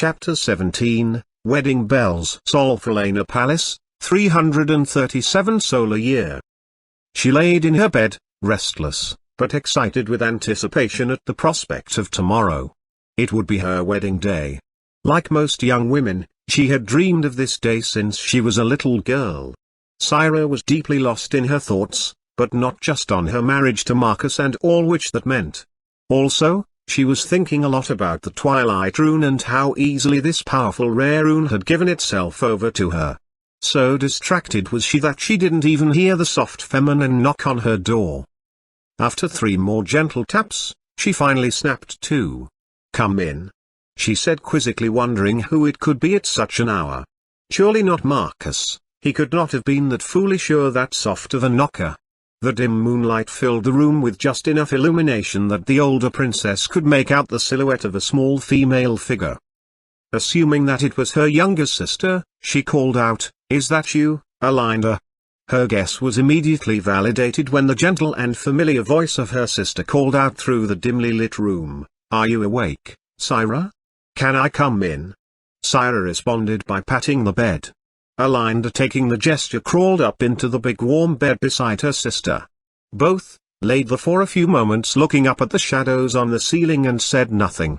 Chapter 17, Wedding Bells. Solfalena Palace, 337 solar year. She laid in her bed, restless, but excited with anticipation at the prospect of tomorrow. It would be her wedding day. Like most young women, she had dreamed of this day since she was a little girl. Syra was deeply lost in her thoughts, but not just on her marriage to Marcus and all which that meant. Also, she was thinking a lot about the Twilight Rune and how easily this powerful rare rune had given itself over to her. So distracted was she that she didn't even hear the soft feminine knock on her door. After 3 more gentle taps, she finally snapped to. "Come in," she said quizzically, wondering who it could be at such an hour. Surely not Marcus. He could not have been that foolish or that soft of a knocker. The dim moonlight filled the room with just enough illumination that the older princess could make out the silhouette of a small female figure. Assuming that it was her younger sister, she called out, "Is that you, Alinda?" Her guess was immediately validated when the gentle and familiar voice of her sister called out through the dimly lit room, "Are you awake, Syra? Can I come in?" Syra responded by patting the bed. Alinda, taking the gesture, crawled up into the big warm bed beside her sister. Both laid there for a few moments looking up at the shadows on the ceiling and said nothing.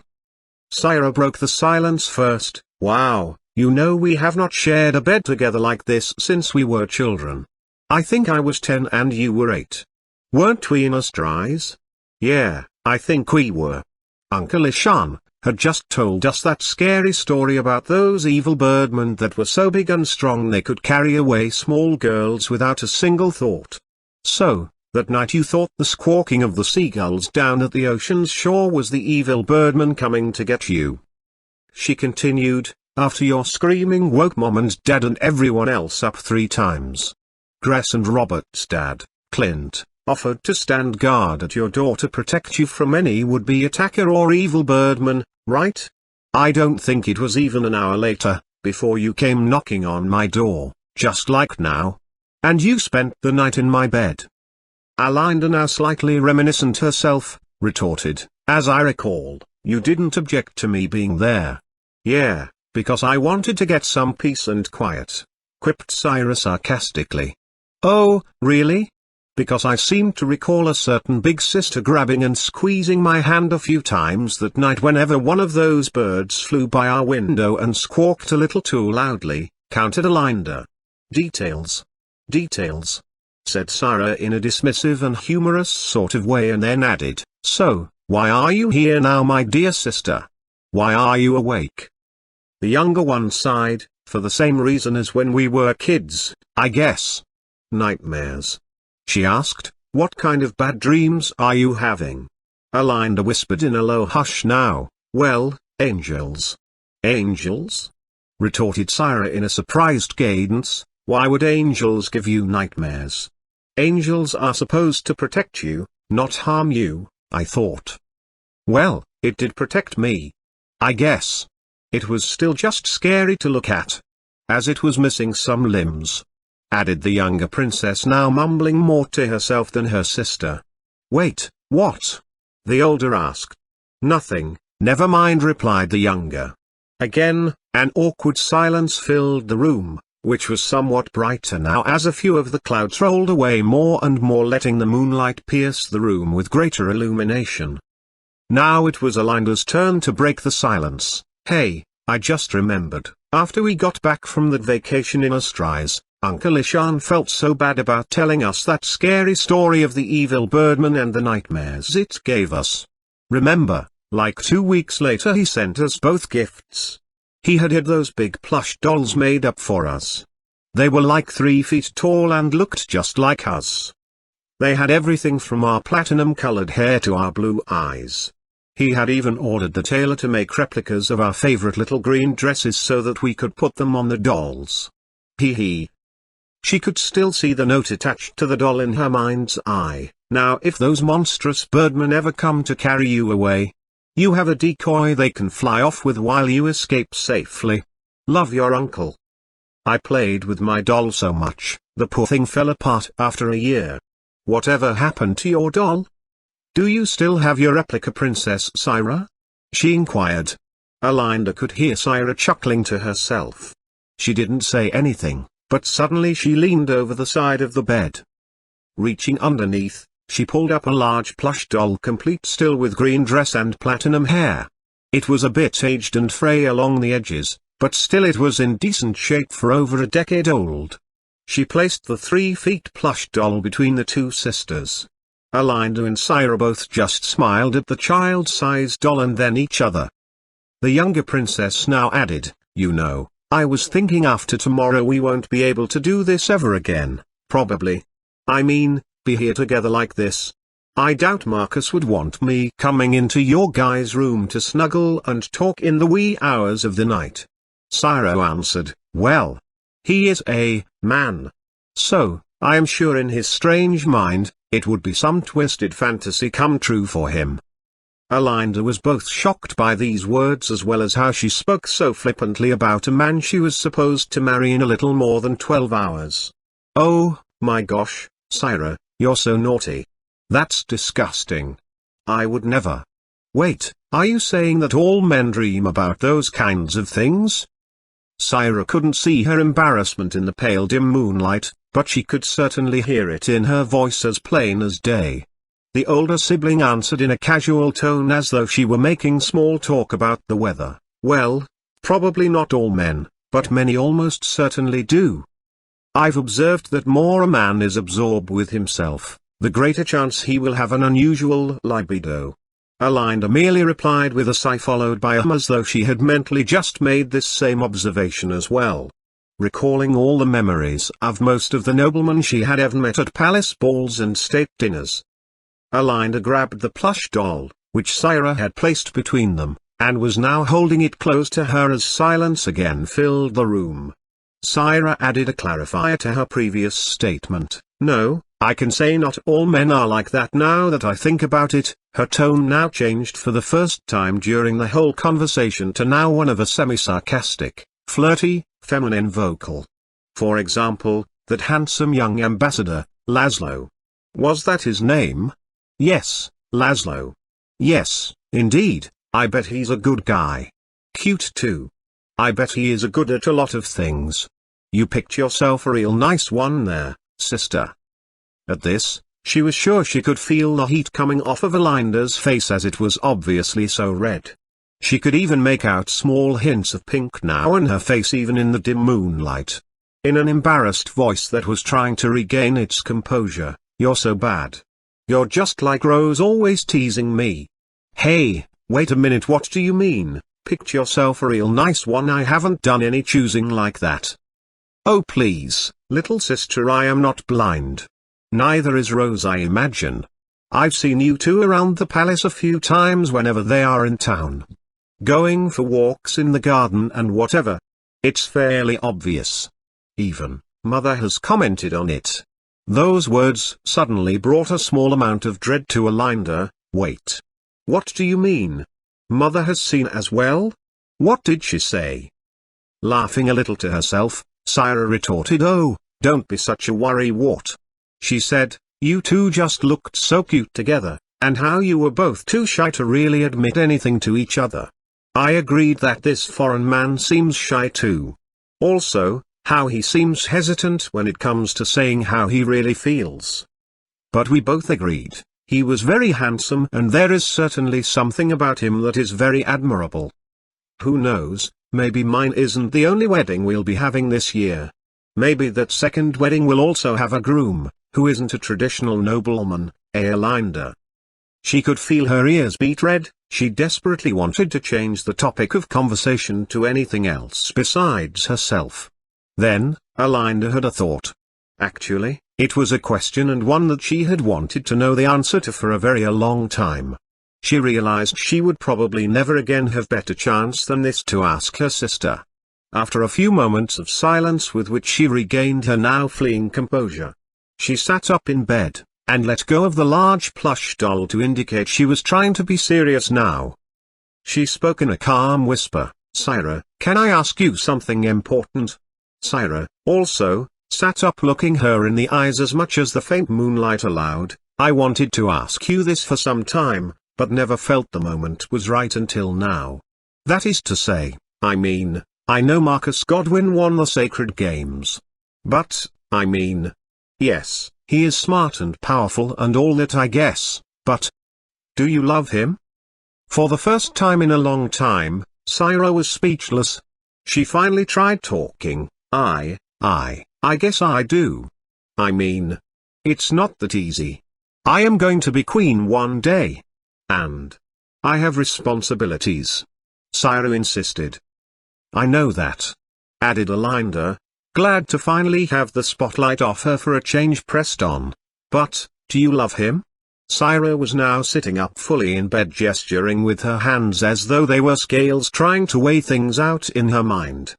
Syra broke the silence first. "Wow, you know we have not shared a bed together like this since we were children. I think I was 10 and you were 8. Weren't we in Astrais?" "Yeah, I think we were. Uncle Ishan had just told us that scary story about those evil birdmen that were so big and strong they could carry away small girls without a single thought. So, that night you thought the squawking of the seagulls down at the ocean's shore was the evil birdmen coming to get you." She continued, "After your screaming woke Mom and Dad and everyone else up 3 times. Gress and Robert's dad, Clint, offered to stand guard at your door to protect you from any would-be attacker or evil birdman, right? I don't think it was even an hour later, before you came knocking on my door, just like now. And you spent the night in my bed." Alinda, now slightly reminiscent herself, retorted, "As I recall, you didn't object to me being there." "Yeah, because I wanted to get some peace and quiet," quipped Syra sarcastically. "Oh, really? Because I seem to recall a certain big sister grabbing and squeezing my hand a few times that night whenever one of those birds flew by our window and squawked a little too loudly," countered Alinda. "Details. Details," said Syra in a dismissive and humorous sort of way, and then added, "So, why are you here now, my dear sister? Why are you awake?" The younger one sighed, "For the same reason as when we were kids, I guess." "Nightmares?" she asked. "What kind of bad dreams are you having?" Alinda whispered in a low hush now, "Well, angels." "Angels?" retorted Syra in a surprised cadence. "Why would angels give you nightmares? Angels are supposed to protect you, not harm you, I thought." "Well, it did protect me. I guess. It was still just scary to look at. As it was missing some limbs," added the younger princess, now mumbling more to herself than her sister. "Wait, what?" the older asked. "Nothing, never mind," replied the younger. Again, an awkward silence filled the room, which was somewhat brighter now as a few of the clouds rolled away more and more, letting the moonlight pierce the room with greater illumination. Now it was Alinda's turn to break the silence. "Hey, I just remembered, after we got back from that vacation in Astrais, Uncle Ishan felt so bad about telling us that scary story of the evil birdman and the nightmares it gave us. Remember, like 2 weeks later he sent us both gifts. He had those big plush dolls made up for us. They were like 3 feet tall and looked just like us. They had everything from our platinum-colored hair to our blue eyes. He had even ordered the tailor to make replicas of our favorite little green dresses so that we could put them on the dolls. Hee hee." She could still see the note attached to the doll in her mind's eye. "Now if those monstrous birdmen ever come to carry you away, you have a decoy they can fly off with while you escape safely. Love, your uncle." I played with my doll so much, the poor thing fell apart after a year. "Whatever happened to your doll? Do you still have your replica, Princess Syra?" she inquired. Alinda could hear Syra chuckling to herself. She didn't say anything, but suddenly she leaned over the side of the bed. Reaching underneath, she pulled up a large plush doll complete still with green dress and platinum hair. It was a bit aged and fray along the edges, but still it was in decent shape for over a decade old. She placed the 3-feet plush doll between the two sisters. Alinda and Syra both just smiled at the child-sized doll and then each other. The younger princess now added, "You know, I was thinking after tomorrow we won't be able to do this ever again, probably. I mean, be here together like this. I doubt Marcus would want me coming into your guys' room to snuggle and talk in the wee hours of the night." Syra answered, "Well, he is a man. So, I am sure in his strange mind, it would be some twisted fantasy come true for him." Alinda was both shocked by these words as well as how she spoke so flippantly about a man she was supposed to marry in a little more than 12 hours. "Oh, my gosh, Syra, you're so naughty. That's disgusting. I would never." "Wait, are you saying that all men dream about those kinds of things?" Syra couldn't see her embarrassment in the pale dim moonlight, but she could certainly hear it in her voice as plain as day. The older sibling answered in a casual tone as though she were making small talk about the weather, "Well, probably not all men, but many almost certainly do. I've observed that more a man is absorbed with himself, the greater chance he will have an unusual libido." Alinda merely replied with a sigh followed by a hum as though she had mentally just made this same observation as well. Recalling all the memories of most of the noblemen she had ever met at palace balls and state dinners, Alinda grabbed the plush doll, which Syra had placed between them, and was now holding it close to her as silence again filled the room. Syra added a clarifier to her previous statement, "No, I can say not all men are like that now that I think about it." Her tone now changed for the first time during the whole conversation to now one of a semi-sarcastic, flirty, feminine vocal. "For example, that handsome young ambassador, Laszlo. Was that his name?" "Yes, Laszlo. Yes, indeed, I bet he's a good guy. Cute too. I bet he is a good at a lot of things. You picked yourself a real nice one there, sister." At this, she was sure she could feel the heat coming off of Alinda's face as it was obviously so red. She could even make out small hints of pink now on her face even in the dim moonlight. In an embarrassed voice that was trying to regain its composure, "You're so bad. You're just like Rose always teasing me." "Hey, wait a minute, what do you mean, picked yourself a real nice one? I haven't done any choosing like that." "Oh please, little sister, I am not blind. Neither is Rose, I imagine. I've seen you two around the palace a few times whenever they are in town. Going for walks in the garden and whatever. It's fairly obvious. Even Mother has commented on it." Those words suddenly brought a small amount of dread to Alinda. "Wait. What do you mean? Mother has seen as well? What did she say?" Laughing a little to herself, Syra retorted, "Oh, don't be such a worrywart. She said, you two just looked so cute together, and how you were both too shy to really admit anything to each other. I agreed that this foreign man seems shy too. Also, how he seems hesitant when it comes to saying how he really feels. But we both agreed, he was very handsome and there is certainly something about him that is very admirable. Who knows, maybe mine isn't the only wedding we'll be having this year. Maybe that second wedding will also have a groom who isn't a traditional nobleman, Alinda." She could feel her ears beat red. She desperately wanted to change the topic of conversation to anything else besides herself. Then, Alinda had a thought. Actually, it was a question and one that she had wanted to know the answer to for a very long time. She realized she would probably never again have better chance than this to ask her sister. After a few moments of silence with which she regained her now fleeing composure, she sat up in bed, and let go of the large plush doll to indicate she was trying to be serious now. She spoke in a calm whisper, "Syra, can I ask you something important?" Syra, also, sat up looking her in the eyes as much as the faint moonlight allowed. "I wanted to ask you this for some time, but never felt the moment was right until now." That is to say, I know Marcus Godwin won the Sacred Games. But, yes, he is smart and powerful and all that I guess, but do you love him? For the first time in a long time, Syra was speechless. She finally tried talking. I guess I do. It's not that easy. I am going to be queen one day. And I have responsibilities. Syra insisted. I know that, added Alinda, glad to finally have the spotlight off her for a change pressed on. But, do you love him? Syra was now sitting up fully in bed, gesturing with her hands as though they were scales, trying to weigh things out in her mind.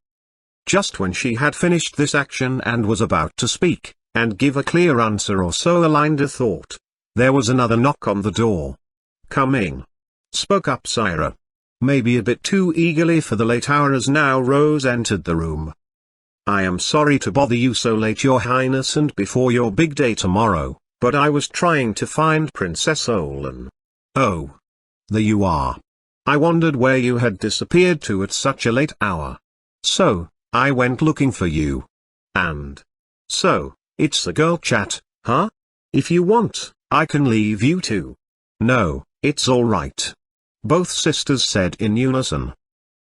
Just when she had finished this action and was about to speak, and give a clear answer or so, Alinda thought. There was another knock on the door. Coming, spoke up Syra. Maybe a bit too eagerly for the late hour, as now Rose entered the room. I am sorry to bother you so late, Your Highness, and before your big day tomorrow, but I was trying to find Princess Olin. Oh. There you are. I wondered where you had disappeared to at such a late hour. So, I went looking for you. And so, it's a girl chat, huh? If you want, I can leave you too. No, it's all right. Both sisters said in unison.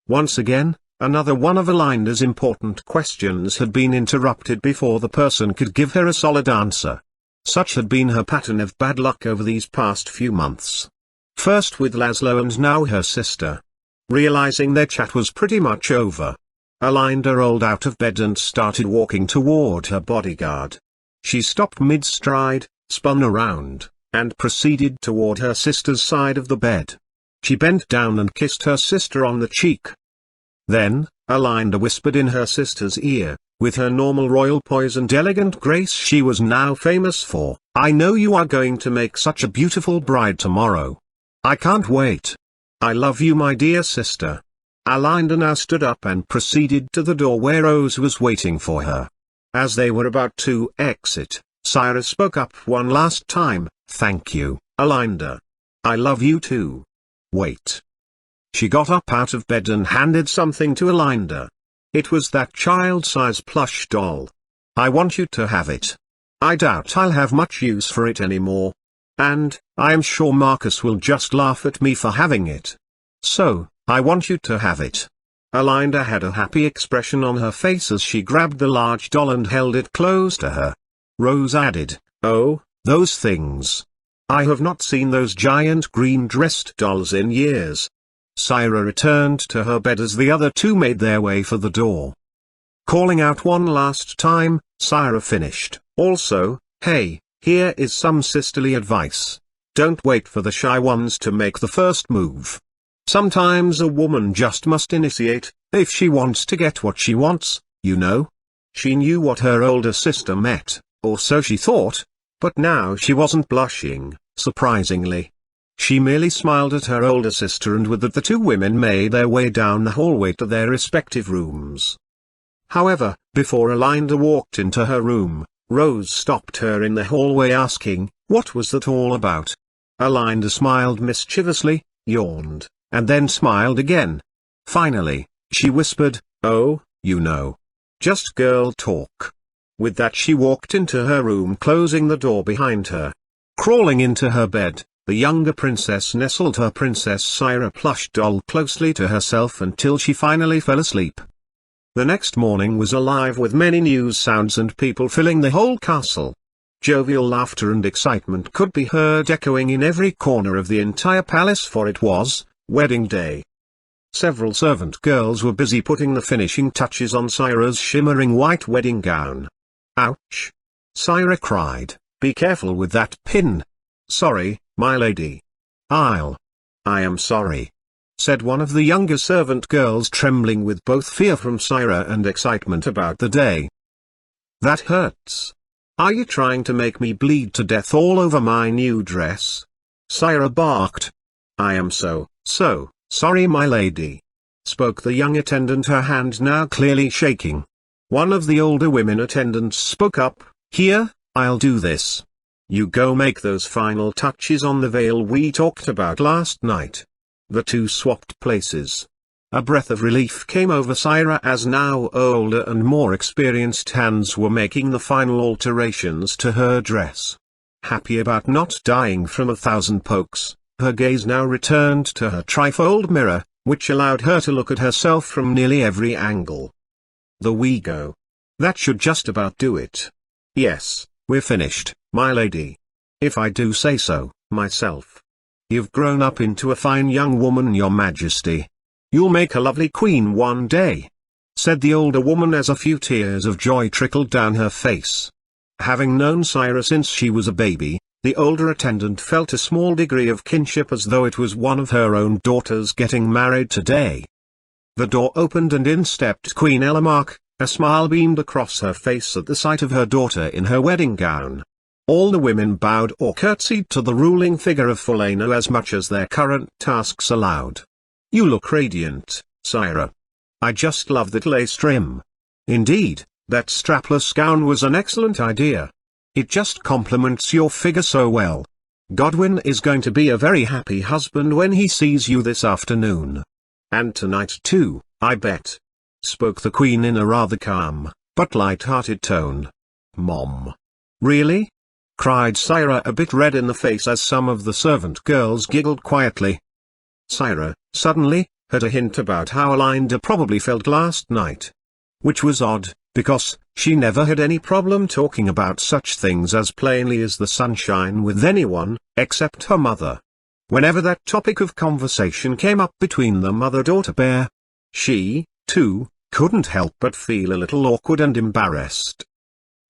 Once again, another one of Alinda's important questions had been interrupted before the person could give her a solid answer. Such had been her pattern of bad luck over these past few months. First with Laszlo and now her sister. Realizing their chat was pretty much over, Alinda rolled out of bed and started walking toward her bodyguard. She stopped mid-stride, spun around, and proceeded toward her sister's side of the bed. She bent down and kissed her sister on the cheek. Then, Alinda whispered in her sister's ear, with her normal royal poise and elegant grace she was now famous for, I know you are going to make such a beautiful bride tomorrow. I can't wait. I love you, my dear sister. Alinda now stood up and proceeded to the door where Rose was waiting for her. As they were about to exit, Syra spoke up one last time, Thank you, Alinda. I love you too. Wait. She got up out of bed and handed something to Alinda. It was that child-size plush doll. I want you to have it. I doubt I'll have much use for it anymore. And, I am sure Marcus will just laugh at me for having it. So, I want you to have it. Alinda had a happy expression on her face as she grabbed the large doll and held it close to her. Rose added, Oh, those things. I have not seen those giant green-dressed dolls in years. Syra returned to her bed as the other two made their way for the door. Calling out one last time, Syra finished, Also, hey, here is some sisterly advice. Don't wait for the shy ones to make the first move. Sometimes a woman just must initiate, if she wants to get what she wants, you know. She knew what her older sister meant, or so she thought, but now she wasn't blushing, surprisingly. She merely smiled at her older sister, and with that the two women made their way down the hallway to their respective rooms. However, before Alinda walked into her room, Rose stopped her in the hallway asking, what was that all about? Alinda smiled mischievously, yawned, and then smiled again. Finally, she whispered, Oh, you know. Just girl talk. With that she walked into her room, closing the door behind her. Crawling into her bed, the younger princess nestled her Princess Syra plush doll closely to herself until she finally fell asleep. The next morning was alive with many news sounds and people filling the whole castle. Jovial laughter and excitement could be heard echoing in every corner of the entire palace, for it was wedding day. Several servant girls were busy putting the finishing touches on Syra's shimmering white wedding gown. Ouch! Syra cried, Be careful with that pin. Sorry, my lady. I am sorry, said one of the younger servant girls, trembling with both fear from Syra and excitement about the day. That hurts. Are you trying to make me bleed to death all over my new dress? Syra barked. I am so sorry, my lady, spoke the young attendant, her hand now clearly shaking. One of the older women attendants spoke up, Here, I'll do this. You go make those final touches on the veil we talked about last night. The two swapped places. A breath of relief came over Syra as now older and more experienced hands were making the final alterations to her dress. Happy about not dying from 1,000 pokes, her gaze now returned to her trifold mirror, which allowed her to look at herself from nearly every angle. "There we go. That should just about do it. Yes, we're finished, my lady. If I do say so, myself. You've grown up into a fine young woman, your majesty. You'll make a lovely queen one day," said the older woman as a few tears of joy trickled down her face. Having known Syra since she was a baby, the older attendant felt a small degree of kinship as though it was one of her own daughters getting married today. The door opened and in stepped Queen Elamark. A smile beamed across her face at the sight of her daughter in her wedding gown. All the women bowed or curtsied to the ruling figure of Falena as much as their current tasks allowed. "You look radiant, Syra. I just love that lace trim. Indeed, that strapless gown was an excellent idea. It just complements your figure so well. Godwin is going to be a very happy husband when he sees you this afternoon. And tonight too, I bet," spoke the queen in a rather calm, but light-hearted tone. "Mom. Really?" cried Syra, a bit red in the face as some of the servant girls giggled quietly. Syra, suddenly, had a hint about how Alinda probably felt last night. Which was odd, because she never had any problem talking about such things as plainly as the sunshine with anyone, except her mother. Whenever that topic of conversation came up between the mother-daughter pair, she, too, couldn't help but feel a little awkward and embarrassed.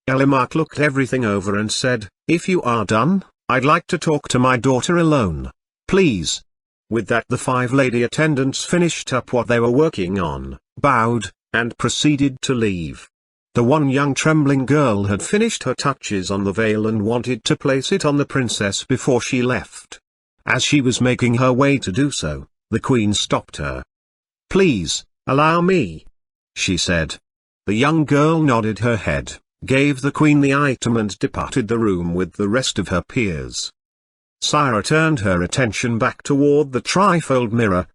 Elamark looked everything over and said, "If you are done, I'd like to talk to my daughter alone, please." With that the 5 lady attendants finished up what they were working on, bowed, and proceeded to leave. The one young trembling girl had finished her touches on the veil and wanted to place it on the princess before she left. As she was making her way to do so, the queen stopped her. "Please, allow me," she said. The young girl nodded her head, gave the queen the item and departed the room with the rest of her peers. Syra turned her attention back toward the trifold mirror.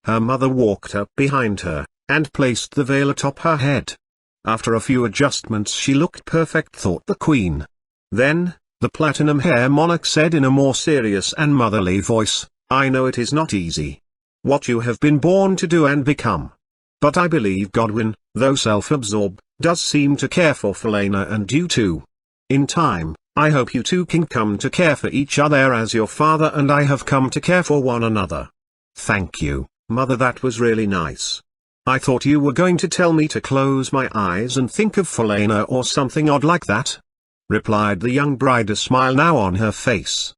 Her mother walked up behind her, and placed the veil atop her head. After a few adjustments she looked perfect, thought the queen. Then, the platinum hair monarch said in a more serious and motherly voice, "I know it is not easy, what you have been born to do and become. But I believe Godwin, though self-absorbed, does seem to care for Falena and you too. In time, I hope you two can come to care for each other as your father and I have come to care for one another." "Thank you, mother, that was really nice. I thought you were going to tell me to close my eyes and think of Falena or something odd like that," replied the young bride, a smile now on her face.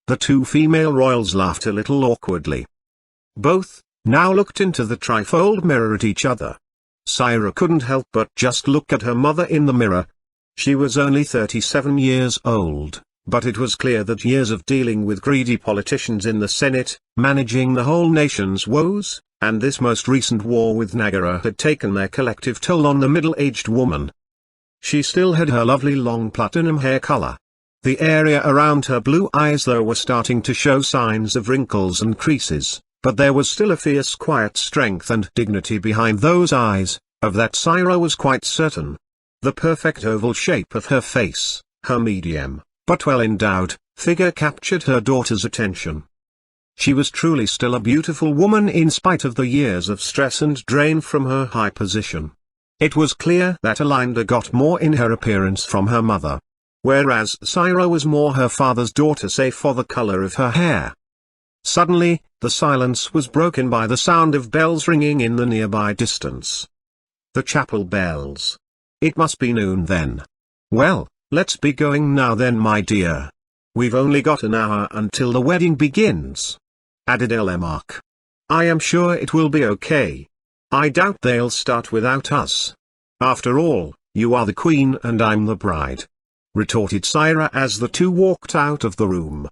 The 2 female royals laughed a little awkwardly. Both, now looked into the trifold mirror at each other. Syra couldn't help but just look at her mother in the mirror. She was only 37 years old, but it was clear that years of dealing with greedy politicians in the Senate, managing the whole nation's woes, and this most recent war with Nagara had taken their collective toll on the middle-aged woman. She still had her lovely long platinum hair color. The area around her blue eyes though were starting to show signs of wrinkles and creases, but there was still a fierce quiet strength and dignity behind those eyes, of that Syra was quite certain. The perfect oval shape of her face, her medium, but well-endowed, figure captured her daughter's attention. She was truly still a beautiful woman in spite of the years of stress and drain from her high position. It was clear that Alinda got more in her appearance from her mother, whereas Syra was more her father's daughter save for the color of her hair. Suddenly, the silence was broken by the sound of bells ringing in the nearby distance. The chapel bells. It must be noon then. "Well, let's be going now then, my dear. We've only got an hour until the wedding begins," added Elamark. "I am sure it will be okay. I doubt they'll start without us. After all, you are the queen and I'm the bride," retorted Syra as the 2 walked out of the room.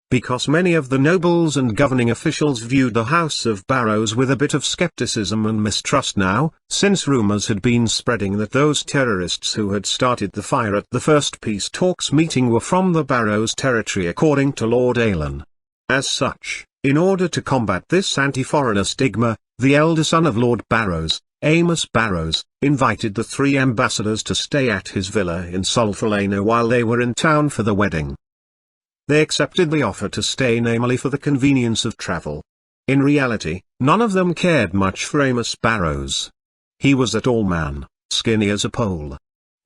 Because many of the nobles and governing officials viewed the House of Barrows with a bit of skepticism and mistrust now, since rumors had been spreading that those terrorists who had started the fire at the first peace talks meeting were from the Barrows territory according to Lord Alan. As such, in order to combat this anti-foreigner stigma, The elder son of Lord Barrows, Amos Barrows, invited the three ambassadors to stay at his villa in Solferino while they were in town for the wedding. They accepted the offer to stay namely for the convenience of travel. In reality, none of them cared much for Amos Barrows. He was a tall man, skinny as a pole.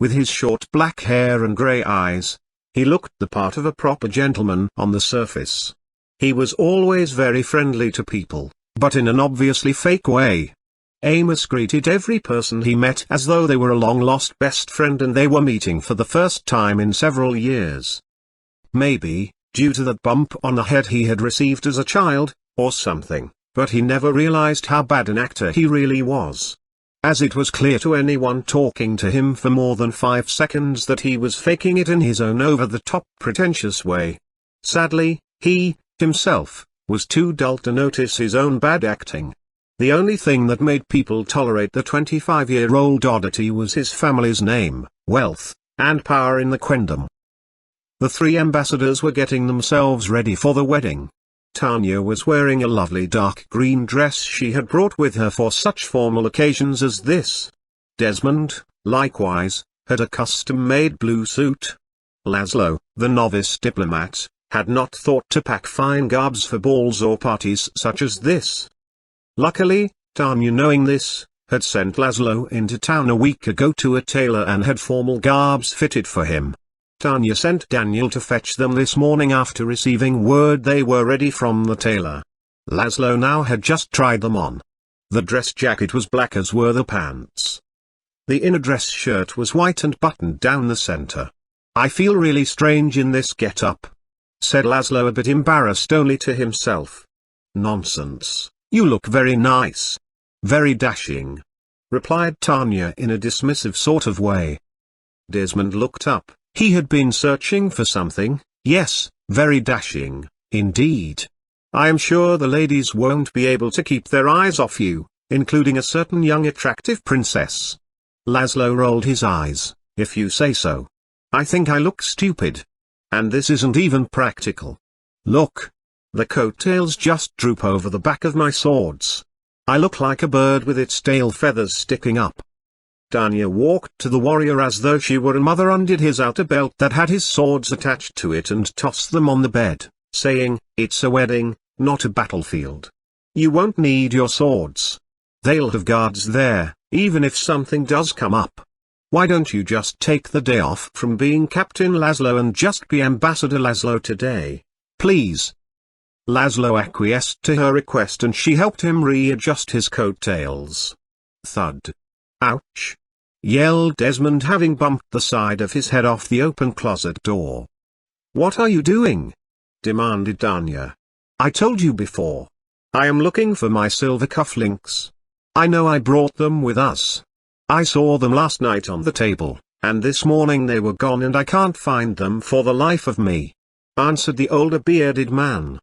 With his short black hair and grey eyes, he looked the part of a proper gentleman on the surface. He was always very friendly to people, but in an obviously fake way. Amos greeted every person he met as though they were a long-lost best friend and they were meeting for the first time in several years. Maybe, due to that bump on the head he had received as a child, or something, but he never realized how bad an actor he really was. As it was clear to anyone talking to him for more than 5 seconds that he was faking it in his own over-the-top pretentious way. Sadly, he, himself, was too dull to notice his own bad acting. The only thing that made people tolerate the 25-year-old oddity was his family's name, wealth, and power in the queendom. The three ambassadors were getting themselves ready for the wedding. Tanya was wearing a lovely dark green dress she had brought with her for such formal occasions as this. Desmond, likewise, had a custom-made blue suit. Laszlo, the novice diplomat, had not thought to pack fine garbs for balls or parties such as this. Luckily, Tanya, knowing this, had sent Laszlo into town a week ago to a tailor and had formal garbs fitted for him. Tanya sent Daniel to fetch them this morning after receiving word they were ready from the tailor. Laszlo now had just tried them on. The dress jacket was black as were the pants. The inner dress shirt was white and buttoned down the center. "I feel really strange in this get-up," said Laszlo, a bit embarrassed only to himself. "Nonsense, you look very nice. Very dashing," replied Tanya in a dismissive sort of way. Desmond looked up. He had been searching for something. "Yes, very dashing, indeed. I am sure the ladies won't be able to keep their eyes off you, including a certain young attractive princess." Laszlo rolled his eyes. "If you say so. I think I look stupid. And this isn't even practical. Look. The coattails just droop over the back of my swords. I look like a bird with its tail feathers sticking up." Tanya walked to the warrior as though she were a mother, undid his outer belt that had his swords attached to it and tossed them on the bed, saying, "It's a wedding, not a battlefield. You won't need your swords. They'll have guards there, even if something does come up. Why don't you just take the day off from being Captain Laszlo and just be Ambassador Laszlo today, please?" Laszlo acquiesced to her request and she helped him readjust his coattails. Thud. "Ouch!" yelled Desmond, having bumped the side of his head off the open closet door. "What are you doing?" demanded Tanya. "I told you before. I am looking for my silver cufflinks. I know I brought them with us. I saw them last night on the table, and this morning they were gone and I can't find them for the life of me," answered the older bearded man.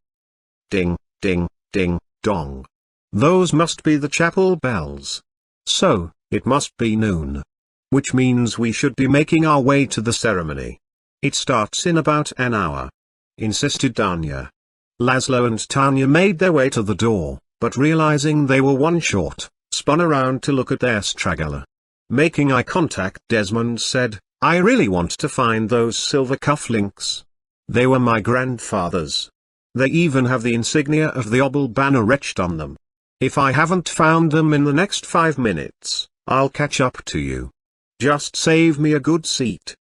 Ding, ding, ding, dong. Those must be the chapel bells. So, it must be noon. Which means we should be making our way to the ceremony. It starts in about an hour, insisted Tanya. Laszlo and Tanya made their way to the door, but realizing they were one short, spun around to look at their straggler. Making eye contact, Desmond said, "I really want to find those silver cufflinks. They were my grandfather's. They even have the insignia of the Obel banner etched on them. If I haven't found them in the next 5 minutes, I'll catch up to you. Just save me a good seat."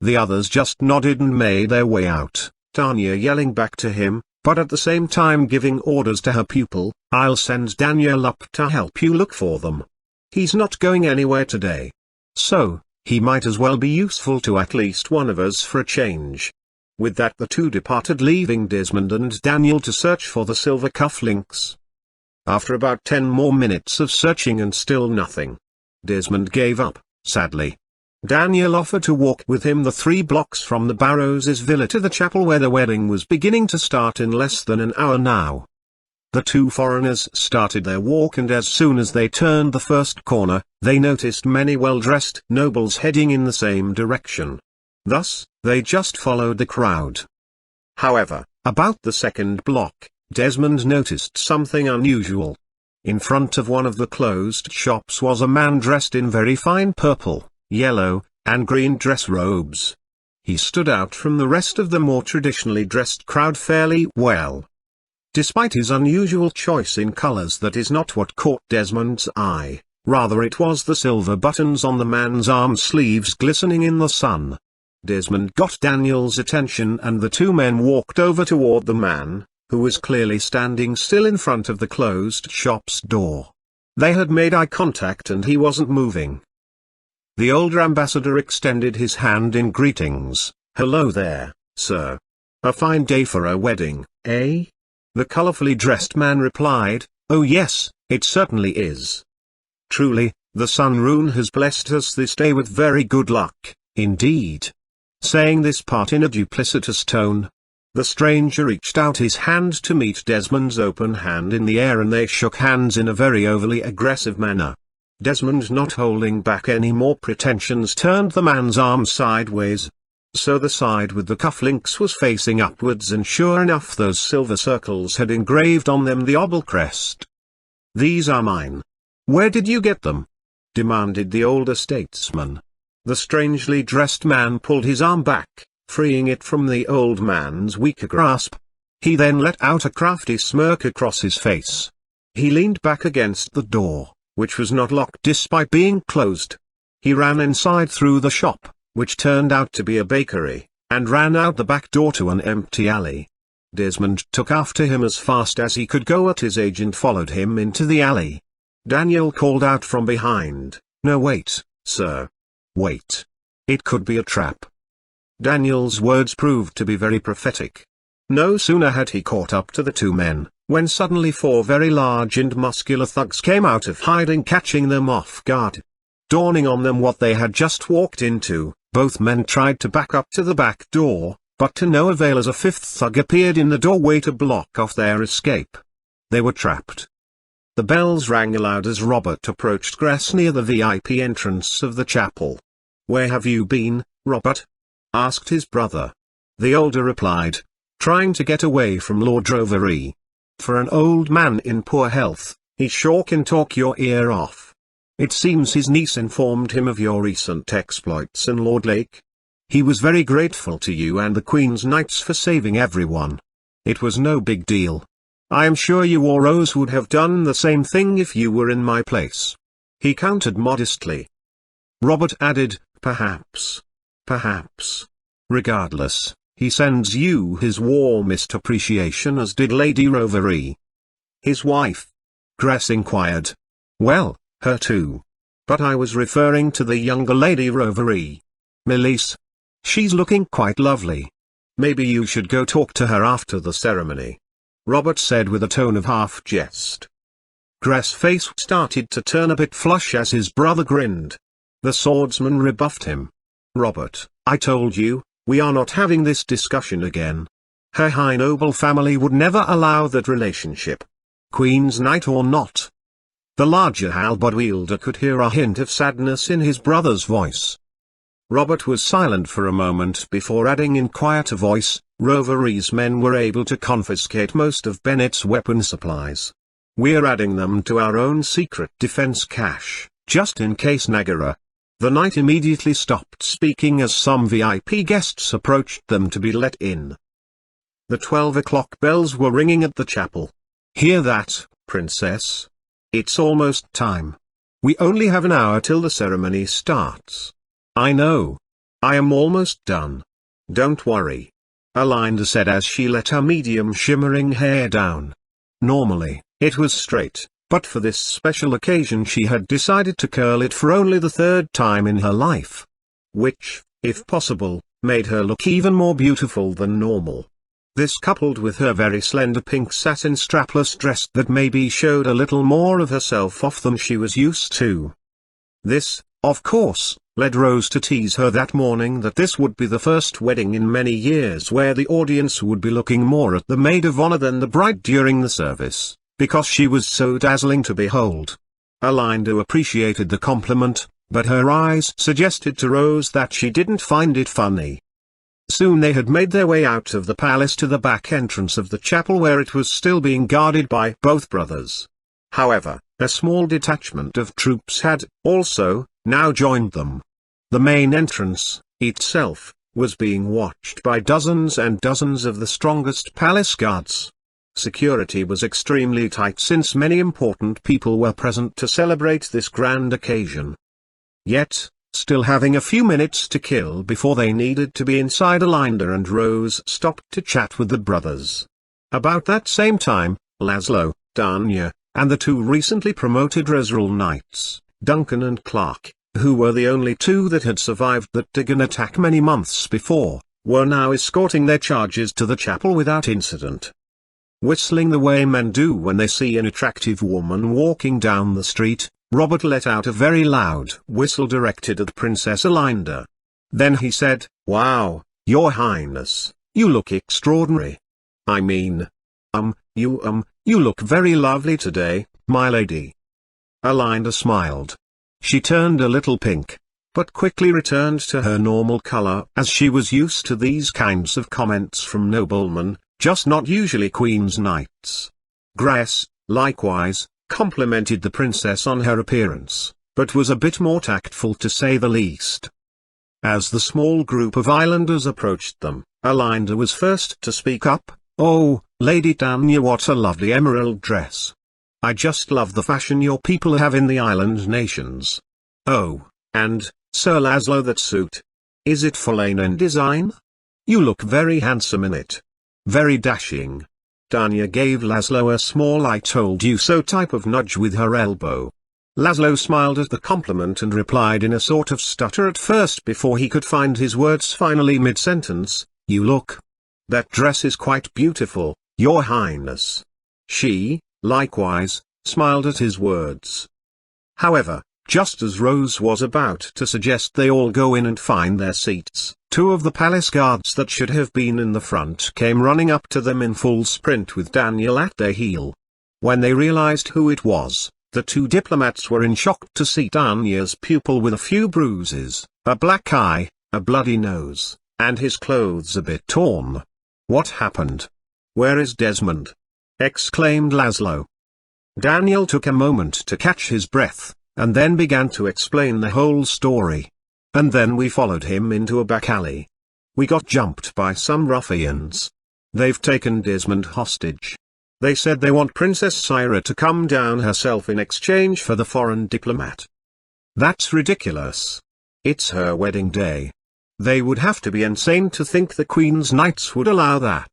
The others just nodded and made their way out, Tanya yelling back to him, but at the same time giving orders to her pupil, "I'll send Daniel up to help you look for them. He's not going anywhere today. So, he might as well be useful to at least one of us for a change." With that the two departed, leaving Desmond and Daniel to search for the silver cufflinks. After about 10 more minutes of searching and still nothing, Desmond gave up, sadly. Daniel offered to walk with him the 3 blocks from the Barrows' villa to the chapel where the wedding was beginning to start in less than an hour now. The two foreigners started their walk, and as soon as they turned the first corner, they noticed many well-dressed nobles heading in the same direction. Thus, they just followed the crowd. However, about the second block, Desmond noticed something unusual. In front of one of the closed shops was a man dressed in very fine purple, yellow, and green dress robes. He stood out from the rest of the more traditionally dressed crowd fairly well. Despite his unusual choice in colors, that is not what caught Desmond's eye, rather it was the silver buttons on the man's arm sleeves glistening in the sun. Desmond got Daniel's attention and the two men walked over toward the man, who was clearly standing still in front of the closed shop's door. They had made eye contact and he wasn't moving. The older ambassador extended his hand in greetings. "Hello there, sir. A fine day for a wedding, eh?" The colorfully dressed man replied, "Oh yes, it certainly is. Truly, the sun rune has blessed us this day with very good luck, indeed." Saying this part in a duplicitous tone, the stranger reached out his hand to meet Desmond's open hand in the air and they shook hands in a very overly aggressive manner. Desmond, not holding back any more pretensions, turned the man's arm sideways. So the side with the cufflinks was facing upwards and sure enough those silver circles had engraved on them the obel crest. "These are mine. Where did you get them?" demanded the older statesman. The strangely dressed man pulled his arm back, freeing it from the old man's weaker grasp. He then let out a crafty smirk across his face. He leaned back against the door, which was not locked despite being closed. He ran inside through the shop, which turned out to be a bakery, and ran out the back door to an empty alley. Desmond took after him as fast as he could go, and his agent followed him into the alley. Daniel called out from behind, "No, wait, sir. Wait. It could be a trap." Daniel's words proved to be very prophetic. No sooner had he caught up to the two men, when suddenly four very large and muscular thugs came out of hiding, catching them off guard. Dawning on them what they had just walked into, both men tried to back up to the back door, but to no avail as a fifth thug appeared in the doorway to block off their escape. They were trapped. The bells rang aloud as Robert approached Grace near the VIP entrance of the chapel. "Where have you been, Robert?" asked his brother. The older replied, "Trying to get away from Lord Roverie. For an old man in poor health, he sure can talk your ear off. It seems his niece informed him of your recent exploits in Lord Lake. He was very grateful to you and the Queen's Knights for saving everyone. It was no big deal. I am sure you or Rose would have done the same thing if you were in my place." He countered modestly. Robert added, "Perhaps. Perhaps. Regardless, he sends you his warmest appreciation, as did Lady Roverie." "His wife?" Grace inquired. "Well, her too. But I was referring to the younger Lady Roverie. Melisse. She's looking quite lovely. Maybe you should go talk to her after the ceremony," Robert said with a tone of half jest. Grace's face started to turn a bit flush as his brother grinned. The swordsman rebuffed him. "Robert, I told you, we are not having this discussion again. Her high noble family would never allow that relationship. Queen's Knight or not." The larger halberd wielder could hear a hint of sadness in his brother's voice. Robert was silent for a moment before adding in quieter voice, "Roverie's men were able to confiscate most of Bennett's weapon supplies. We're adding them to our own secret defense cache, just in case Nagara." The knight immediately stopped speaking as some VIP guests approached them to be let in. The 12 o'clock bells were ringing at the chapel. "Hear that, princess? It's almost time. We only have an hour till the ceremony starts." "I know. I am almost done. Don't worry," Alinda said as she let her medium shimmering hair down. Normally, it was straight, but for this special occasion she had decided to curl it for only the third time in her life. Which, if possible, made her look even more beautiful than normal. This, coupled with her very slender pink satin strapless dress that maybe showed a little more of herself off than she was used to. This, of course, led Rose to tease her that morning that this would be the first wedding in many years where the audience would be looking more at the maid of honor than the bride during the service, because she was so dazzling to behold. Alinda appreciated the compliment, but her eyes suggested to Rose that she didn't find it funny. Soon they had made their way out of the palace to the back entrance of the chapel where it was still being guarded by both brothers. However, a small detachment of troops had also now joined them. The main entrance, itself, was being watched by dozens and dozens of the strongest palace guards. Security was extremely tight since many important people were present to celebrate this grand occasion. Yet, still having a few minutes to kill before they needed to be inside, Alinda and Rose stopped to chat with the brothers. About that same time, Laszlo, Danya, and the two recently promoted Resrul knights, Duncan and Clark, who were the only two that had survived that Dagon attack many months before, were now escorting their charges to the chapel without incident. Whistling the way men do when they see an attractive woman walking down the street, Robert let out a very loud whistle directed at Princess Alinda. Then he said, "Wow, Your Highness, you look extraordinary. I mean, you look very lovely today, my lady." Alinda smiled. She turned a little pink, but quickly returned to her normal color as she was used to these kinds of comments from noblemen, just not usually Queen's knights. Grace, likewise, complimented the princess on her appearance, but was a bit more tactful to say the least. As the small group of islanders approached them, Alinda was first to speak up. "Oh, Lady Danya, what a lovely emerald dress. I just love the fashion your people have in the island nations. Oh, and, Sir Laszlo, that suit. Is it Follanen design? You look very handsome in it. Very dashing." Danya gave Laszlo a small "I told you so" type of nudge with her elbow. Laszlo smiled at the compliment and replied in a sort of stutter at first before he could find his words, finally mid-sentence, "You look. That dress is quite beautiful, Your Highness." She, likewise, smiled at his words. However, just as Rose was about to suggest they all go in and find their seats, two of the palace guards that should have been in the front came running up to them in full sprint with Daniel at their heel. When they realized who it was, the two diplomats were in shock to see Danya's pupil with a few bruises, a black eye, a bloody nose, and his clothes a bit torn. "What happened? Where is Desmond?" exclaimed Laszlo. Daniel took a moment to catch his breath, and then began to explain the whole story. "And then we followed him into a back alley. We got jumped by some ruffians. They've taken Desmond hostage. They said they want Princess Syra to come down herself in exchange for the foreign diplomat." "That's ridiculous. It's her wedding day. They would have to be insane to think the Queen's knights would allow that,"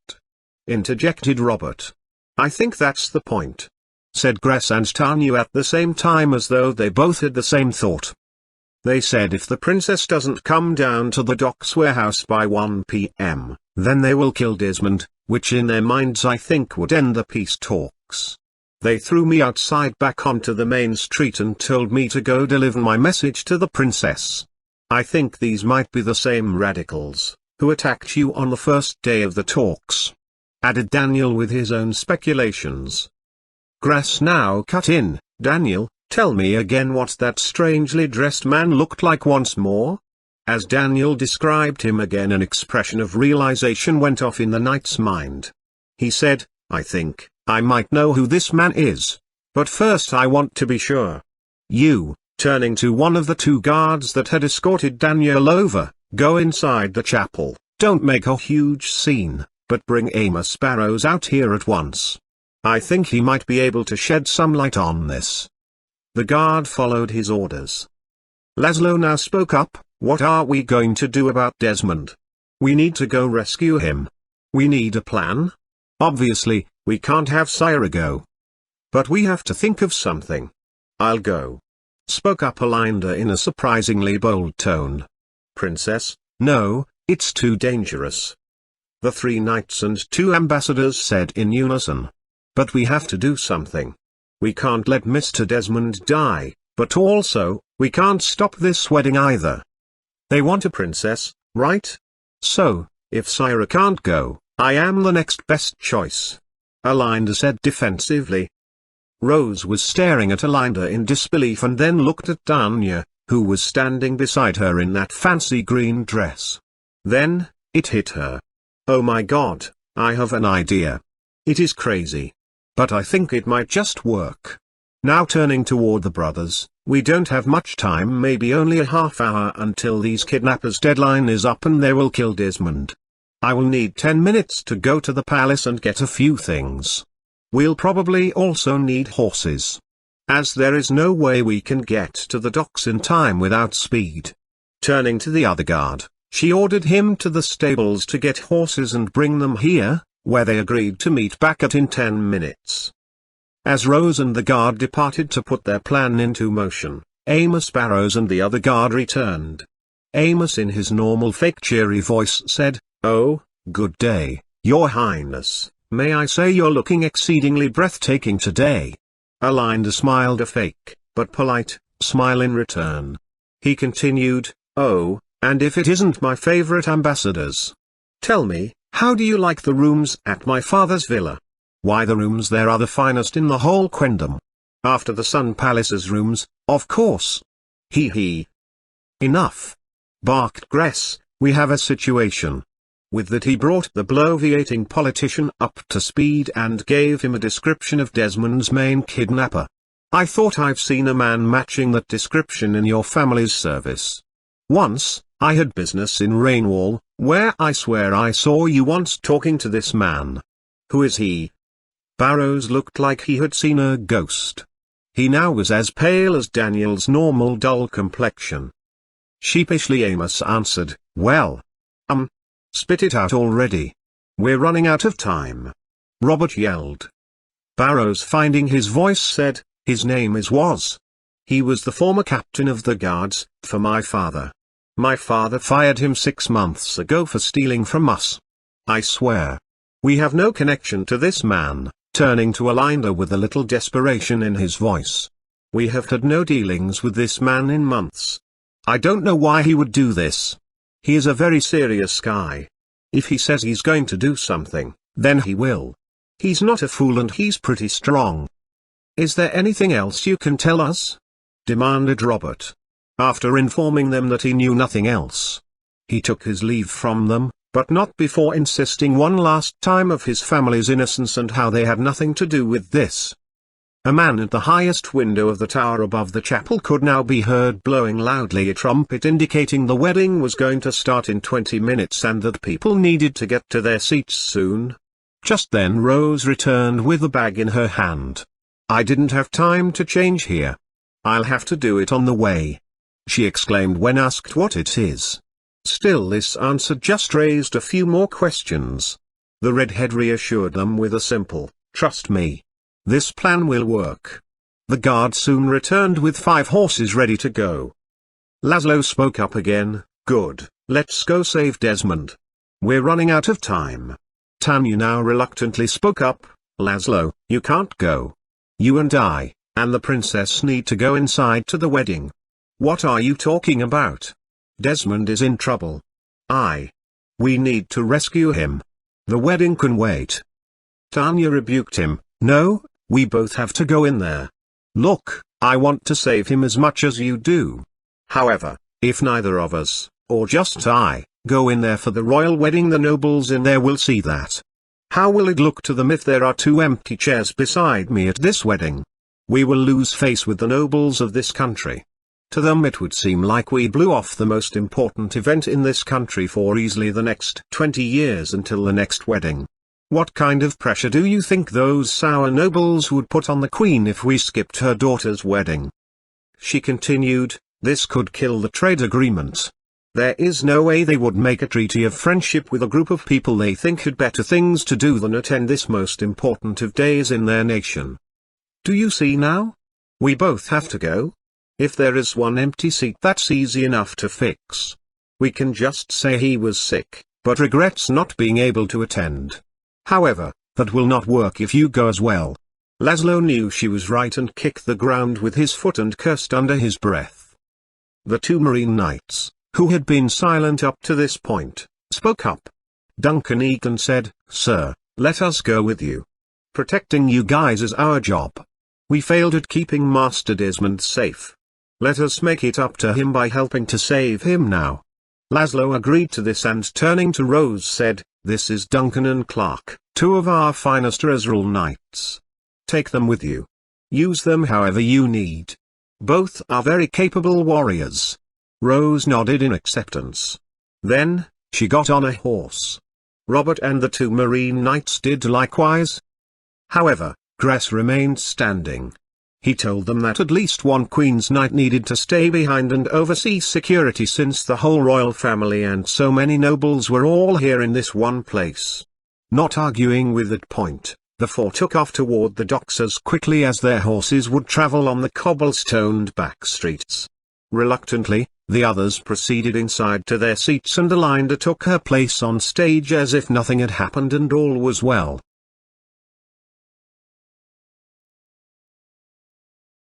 interjected Robert. "I think that's the point," said Grace and Tanya at the same time, as though they both had the same thought. "They said if the princess doesn't come down to the docks warehouse by 1 p.m., then they will kill Desmond, which in their minds I think would end the peace talks. They threw me outside back onto the main street and told me to go deliver my message to the princess. I think these might be the same radicals who attacked you on the first day of the talks," added Daniel with his own speculations. Grace now cut in, "Daniel, tell me again what that strangely dressed man looked like once more?" As Daniel described him again, an expression of realization went off in the knight's mind. He said, "I think I might know who this man is. But first I want to be sure. You," turning to one of the two guards that had escorted Daniel over, "go inside the chapel. Don't make a huge scene, but bring Amos Barrows out here at once. I think he might be able to shed some light on this." The guard followed his orders. Laszlo now spoke up, "What are we going to do about Desmond? We need to go rescue him. We need a plan. Obviously, we can't have Syra go. But we have to think of something." "I'll go," spoke up Alinda in a surprisingly bold tone. "Princess, no, it's too dangerous," the three knights and two ambassadors said in unison. "But we have to do something. We can't let Mr. Desmond die, but also, we can't stop this wedding either. They want a princess, right? So, if Syra can't go, I am the next best choice," Alinda said defensively. Rose was staring at Alinda in disbelief and then looked at Danya, who was standing beside her in that fancy green dress. Then, it hit her. "Oh my God, I have an idea. It is crazy. But I think it might just work." Now turning toward the brothers, we don't have much time, maybe only a half hour until these kidnappers' deadline is up and they will kill Desmond. I will need 10 minutes to go to the palace and get a few things. We'll probably also need horses, as there is no way we can get to the docks in time without speed. Turning to the other guard, she ordered him to the stables to get horses and bring them here, where they agreed to meet back at in 10 minutes. As Rose and the guard departed to put their plan into motion, Amos Barrows and the other guard returned. Amos in his normal fake cheery voice said, "Oh, good day, Your Highness, may I say you're looking exceedingly breathtaking today." Alinda smiled a fake, but polite, smile in return. He continued, "Oh, and if it isn't my favorite ambassadors. Tell me, how do you like the rooms at my father's villa?" "Why, the rooms there are the finest in the whole Quendom. After the Sun Palace's rooms, of course." He. "Enough," barked Gress, "we have a situation." With that he brought the bloviating politician up to speed and gave him a description of Desmond's main kidnapper. "I thought I've seen a man matching that description in your family's service. Once, I had business in Rainwall, where I swear I saw you once talking to this man." "Who is he?" Barrows looked like he had seen a ghost. He now was as pale as Daniel's normal dull complexion. Sheepishly Amos answered, "Well, spit it out already. We're running out of time." Robert yelled. Barrows, finding his voice, said, "His name is Woz. He was the former captain of the guards, for my father. My father fired him 6 months ago for stealing from us. I swear. We have no connection to this man," turning to Alinda with a little desperation in his voice. "We have had no dealings with this man in months. I don't know why he would do this. He is a very serious guy. If he says he's going to do something, then he will. He's not a fool and he's pretty strong." "Is there anything else you can tell us?" demanded Robert. After informing them that he knew nothing else, he took his leave from them, but not before insisting one last time of his family's innocence and how they had nothing to do with this. A man at the highest window of the tower above the chapel could now be heard blowing loudly a trumpet indicating the wedding was going to start in 20 minutes and that people needed to get to their seats soon. Just then Rose returned with a bag in her hand. "I didn't have time to change here. I'll have to do it on the way," she exclaimed when asked what it is. Still this answer just raised a few more questions. The redhead reassured them with a simple, "Trust me. This plan will work." The guard soon returned with 5 horses ready to go. Laszlo spoke up again, "Good, let's go save Desmond. We're running out of time." Tanya now reluctantly spoke up, "Laszlo, you can't go. You and I, and the princess need to go inside to the wedding." "What are you talking about? Desmond is in trouble." We need to rescue him. The wedding can wait." Tanya rebuked him, "No, we both have to go in there. Look, I want to save him as much as you do. However, if neither of us, or just I, go in there for the royal wedding, the nobles in there will see that. How will it look to them if there are 2 empty chairs beside me at this wedding? We will lose face with the nobles of this country. To them it would seem like we blew off the most important event in this country for easily the next 20 years until the next wedding. What kind of pressure do you think those sour nobles would put on the queen if we skipped her daughter's wedding?" She continued, "This could kill the trade agreement. There is no way they would make a treaty of friendship with a group of people they think had better things to do than attend this most important of days in their nation. Do you see now? We both have to go. If there is one empty seat, that's easy enough to fix. We can just say he was sick, but regrets not being able to attend. However, that will not work if you go as well." Laszlo knew she was right and kicked the ground with his foot and cursed under his breath. The 2 Marine Knights, who had been silent up to this point, spoke up. Duncan Egan said, "Sir, let us go with you. Protecting you guys is our job. We failed at keeping Master Desmond safe. Let us make it up to him by helping to save him now." Laszlo agreed to this and turning to Rose said, "This is Duncan and Clark, 2 of our finest Ezreal Knights. Take them with you. Use them however you need. Both are very capable warriors. Rose nodded in acceptance. Then, she got on a horse. Robert and the two Marine Knights did likewise. However, Gress remained standing. He told them that at least one Queen's Knight needed to stay behind and oversee security since the whole royal family and so many nobles were all here in this one place. Not arguing with that point, the four took off toward the docks as quickly as their horses would travel on the cobblestoned back streets. Reluctantly, the others proceeded inside to their seats and Alinda took her place on stage as if nothing had happened and all was well.